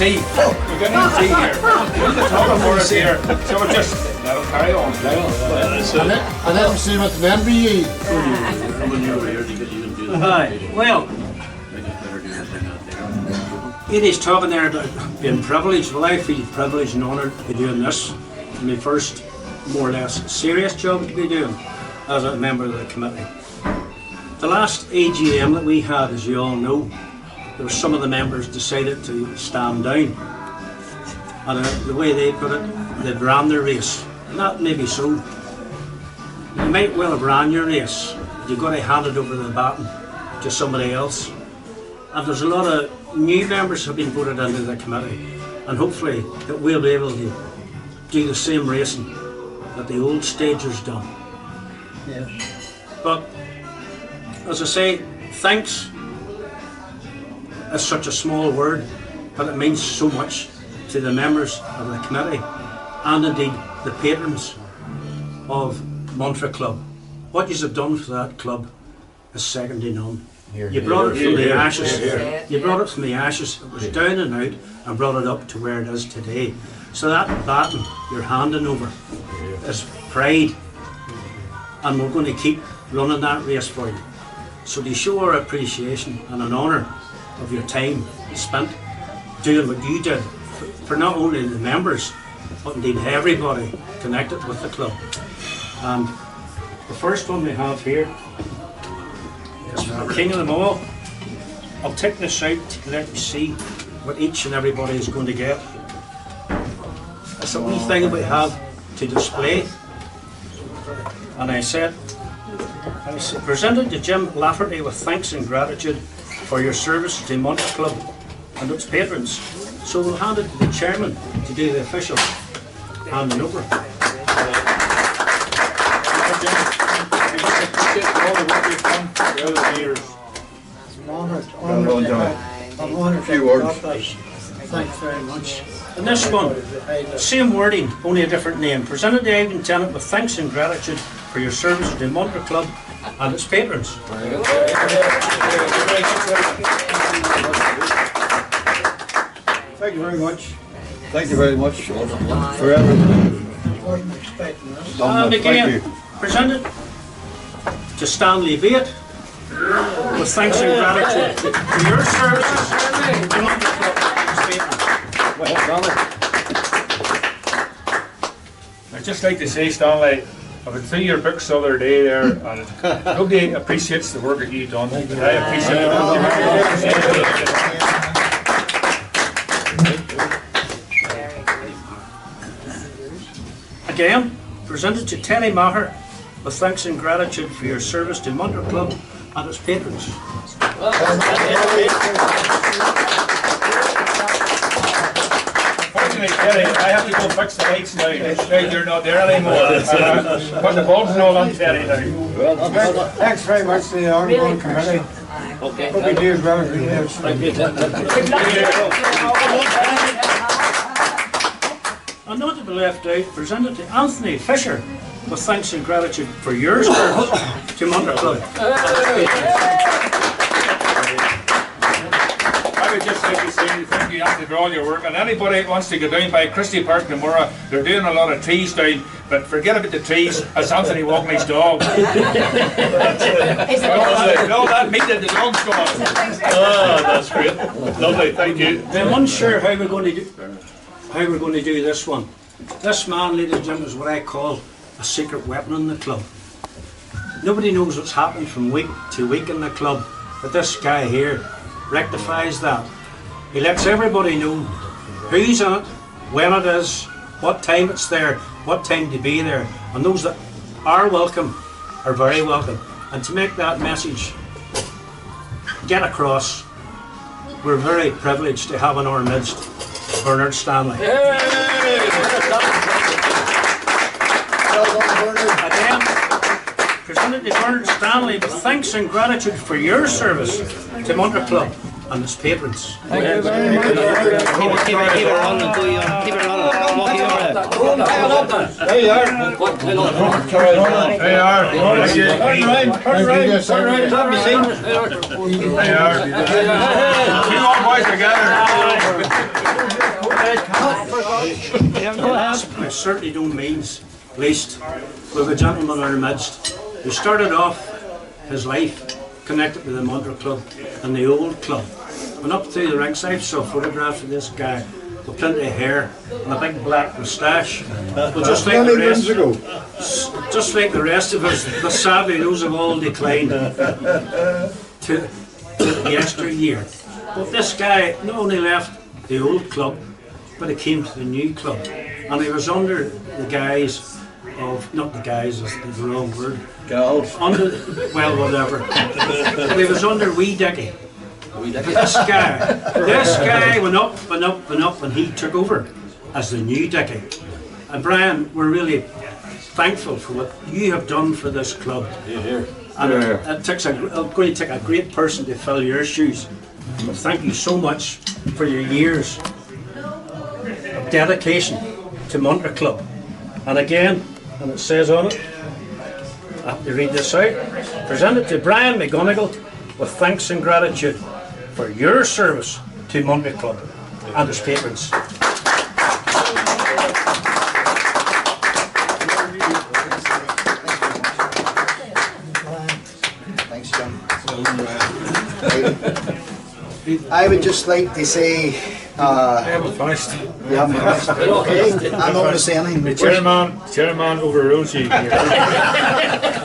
see. We can't even see here. We're the top for us here. So we'll just let them carry on. And let them see what the member you. Well, it is talking there about being privileged. Well, I feel privileged and honoured to be doing this. My first, more or less, serious job to be doing as a member of the committee. The last AGM that we had, as you all know, there were some of the members decided to stand down. And the way they put it, they'd ran their race. And that may be so. You might well have ran your race, but you've got to hand it over the baton to somebody else. And there's a lot of new members have been voted into the committee, and hopefully that we'll be able to do the same racing that the old stagers done. Yeah. But as I say, thanks is such a small word, but it means so much to the members of the committee and indeed the patrons of Montra Club. What you have done for that club is second to none. You brought it from the ashes. You brought it from the ashes. It was down and out and brought it up to where it is today. So that baton you're handing over is pride, and we're going to keep running that race for you. So to show our appreciation and an honour of your time spent doing what you did for not only the members but indeed everybody connected with the club. And the first one we have here is the king of them all. I'll take this out to let you see what each and everybody is going to get. It's a wee thing we have to display. And I said, presented to Jim Lafferty with thanks and gratitude for your service to Montra Club and its patrons. So we'll hand it to the chairman to do the official handing over. All the work you've done throughout the years. I'm honoured. A few words. Thanks very much. And this one, same wording, only a different name. Presented to Ivan Tennant with thanks and gratitude for your service to the Montra Club and its patrons. Thank you very much. Thank you very much for everything. And again, presented to Stanley Bate with thanks and gratitude for your services to the Montra Club and its patrons. I'd just like to say, Stanley, I went through your books the other day there, and nobody appreciates the work that you've done. I appreciate it. Again, presented to Teddy Maher with thanks and gratitude for your service to Montra Club and its patrons. Fortunately, Teddy, I have to go fix the lights now. You're not there anymore. Put the bulbs and all on Teddy now. Thanks very much to the ongoing committee. Okay. Hope you do as well as we do. And not to be left out, presented to Anthony Fisher with thanks and gratitude for your service to Montra Club. I would just like to say thank you, Anthony, for all your work. And anybody that wants to go down by Christie Park tomorrow, they're doing a lot of trees down, but forget about the trees, as Anthony walking his dog. No, that meat that the dog's gone. Oh, that's great. Lovely, thank you. I'm unsure how we're going to do this one. This man, ladies and gentlemen, is what I call a secret weapon in the club. Nobody knows what's happening from week to week in the club, but this guy here rectifies that. He lets everybody know who's in it, when it is, what time it's there, what time to be there, and those that are welcome are very welcome. And to make that message get across, we're very privileged to have in our midst Bernard Stanley. Again, presented to Bernard Stanley with thanks and gratitude for your service to Montra Club and its patrons. Thank you very much. Keep it running, keep it running. There you are. They are. Turn right. They are. Two old boys together. I certainly don't mean least with a gentleman in our midst who started off his life connected with the Montra Club and the old club. Went up through the ringside, saw photographs of this guy with plenty of hair and a big black moustache. But just like the rest of us, but sadly those have all declined to yesteryear. But this guy not only left the old club, but he came to the new club. And he was under the guise of, not the guise is the wrong word. Under, well, whatever. He was under Wee Dickie. This guy went up and up and up, and he took over as the new Dickie. And Brian, we're really thankful for what you have done for this club. And it takes going to take a great person to fill your shoes. But thank you so much for your years of dedication to Montra Club. And again, and it says on it, I have to read this out, presented to Brian McGonigal with thanks and gratitude for your service to Montra Club and its patrons. Thanks, John. I would just like to say, I haven't finished. you haven't finished. Okay, I'm not going to say anything. The chairman overrules you here.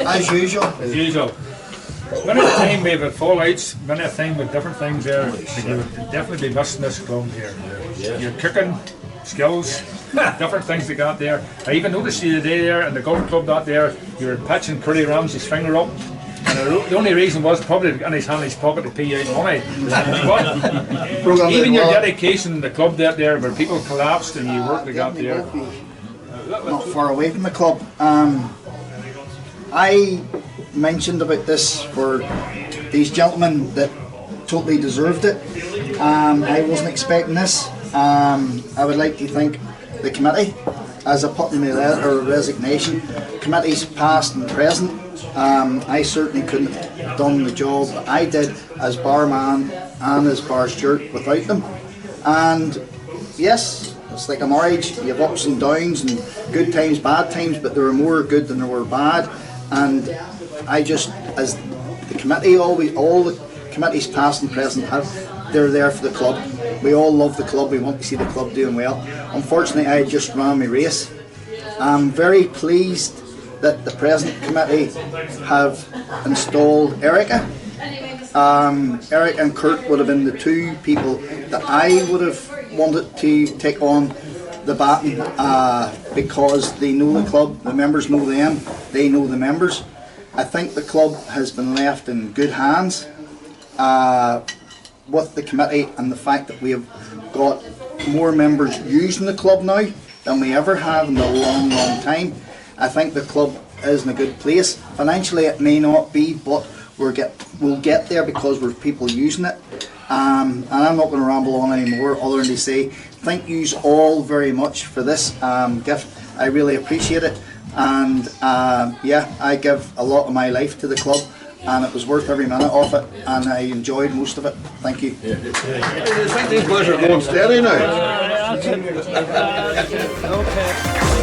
As usual. As usual. Many a time we've had fallouts, many a time with different things there. You would definitely be missing this club here. Your cooking skills, different things they got there. I even noticed the other day there in the golf club that there, you were pitching Curly Ramsey's finger up. And the only reason was probably in his hand in his pocket to pay out money. But even your dedication in the club there where people collapsed and you worked they got there. Not far away from the club. I mentioned about this for these gentlemen that totally deserved it. I wasn't expecting this. I would like to thank the committee as I put in my letter of resignation. Committees past and present. I certainly couldn't have done the job I did as barman and as bar steward without them. And yes, it's like a marriage, you have ups and downs and good times, bad times, but there were more good than there were bad. And I just, as the committee, all the committees past and present they're there for the club. We all love the club, we want to see the club doing well. Unfortunately, I just ran my race. I'm very pleased that the present committee have installed Erica. Eric and Kurt would have been the two people that I would have wanted to take on the baton because they know the club, the members know them, they know the members. I think the club has been left in good hands with the committee and the fact that we have got more members using the club now than we ever have in a long, long time. I think the club is in a good place. Financially it may not be, but we'll get there because we're people using it. And I'm not going to ramble on anymore other than to say thank yous all very much for this gift. I really appreciate it. And yeah, I give a lot of my life to the club and it was worth every minute of it and I enjoyed most of it. Thank you. I think these boys are going steady now. Okay.